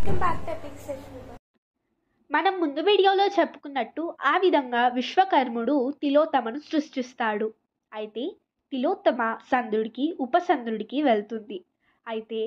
Welcome back to epic session. మనం ముందు వీడియోలో చెప్పుకున్నట్టు ఆ విధంగా విశ్వకర్ముడు తిలోత్తమను సృష్టిస్తాడు. అయితే తిలోత్తమ సందుడికి ఉపసందుడికి వెళ్తుంది. అయితే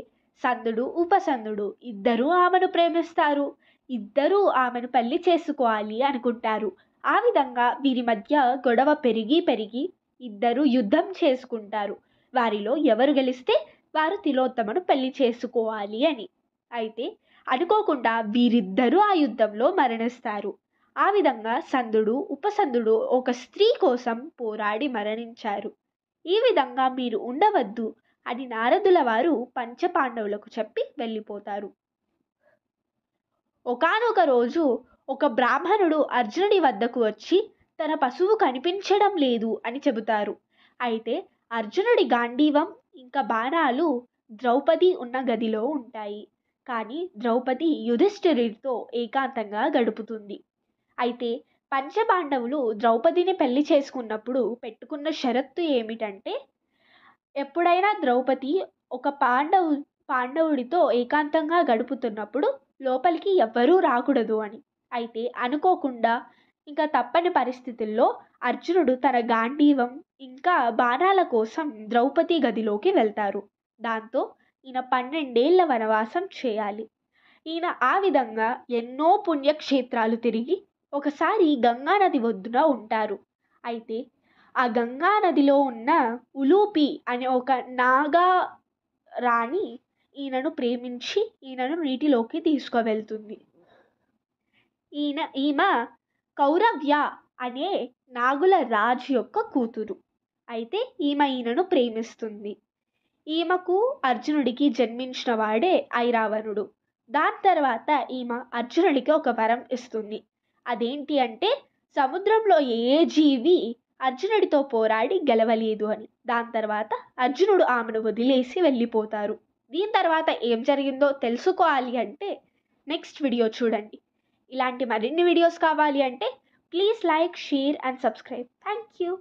సందుడు ఉపసందుడు ఇద్దరూ ఆమెను ప్రేమిస్తారు. ఇద్దరూ ఆమెను పెళ్లి చేసుకోవాలి అనుకుంటారు. ఆ విధంగా వీరి మధ్య గొడవ పెరిగి పెరిగి ఇద్దరు యుద్ధం చేసుకుంటారు. వారిలో ఎవరు గెలిస్తే వారు తిలోత్తమను పెళ్లి చేసుకోవాలి అని. అయితే అనుకోకుండా వీరిద్దరూ ఆ యుద్ధంలో మరణిస్తారు. ఆ విధంగా సందుడు ఉపసందుడు ఒక స్త్రీ కోసం పోరాడి మరణించారు. ఈ విధంగా మీరు ఉండవద్దు అని నారదుల వారు పంచపాండవులకు చెప్పి వెళ్ళిపోతారు. ఒకానొక రోజు ఒక బ్రాహ్మణుడు అర్జునుడి వద్దకు వచ్చి తన పశువు కనిపించడం లేదు అని చెబుతారు. అయితే అర్జునుడి గాంధీవం ఇంకా బాణాలు ద్రౌపది ఉన్న గదిలో ఉంటాయి. కానీ ద్రౌపది యుధిష్ఠిరుడితో ఏకాంతంగా గడుపుతుంది. అయితే పంచపాండవులు ద్రౌపదిని పెళ్లి చేసుకున్నప్పుడు పెట్టుకున్న షరత్తు ఏమిటంటే, ఎప్పుడైనా ద్రౌపది ఒక పాండవుడితో ఏకాంతంగా గడుపుతున్నప్పుడు లోపలికి ఎవ్వరూ రాకూడదు అని. అయితే అనుకోకుండా ఇంకా తప్పని పరిస్థితుల్లో అర్జునుడు తన గాంధీవం ఇంకా బాణాల కోసం ద్రౌపది గదిలోకి వెళ్తారు. దాంతో ఈయన 12 ఏళ్ల వనవాసం చేయాలి. ఈయన ఆ విధంగా ఎన్నో పుణ్యక్షేత్రాలు తిరిగి ఒకసారి గంగా నది ఒడ్డున ఉంటారు. అయితే ఆ గంగా నదిలో ఉన్న ఉలూపి అనే ఒక నాగా రాణి ఈయనను ప్రేమించి ఈయనను నీటిలోకి తీసుకువెళ్తుంది. ఈమె కౌరవ్య అనే నాగుల రాజు యొక్క కూతురు. అయితే ఈయనను ప్రేమిస్తుంది. ఈమెకు అర్జునుడికి జన్మించిన వాడే ఐరావణుడు. దాని తర్వాత ఈమె అర్జునుడికి ఒక వరం ఇస్తుంది. అదేంటి అంటే, సముద్రంలో ఏ జీవి అర్జునుడితో పోరాడి గెలవలేదు అని. దాని తర్వాత అర్జునుడు ఆమెను వదిలేసి వెళ్ళిపోతారు. దీని తర్వాత ఏం జరిగిందో తెలుసుకోవాలి అంటే నెక్స్ట్ వీడియో చూడండి. ఇలాంటి మరిన్ని వీడియోస్ కావాలి అంటే please like, share and subscribe. Thank you.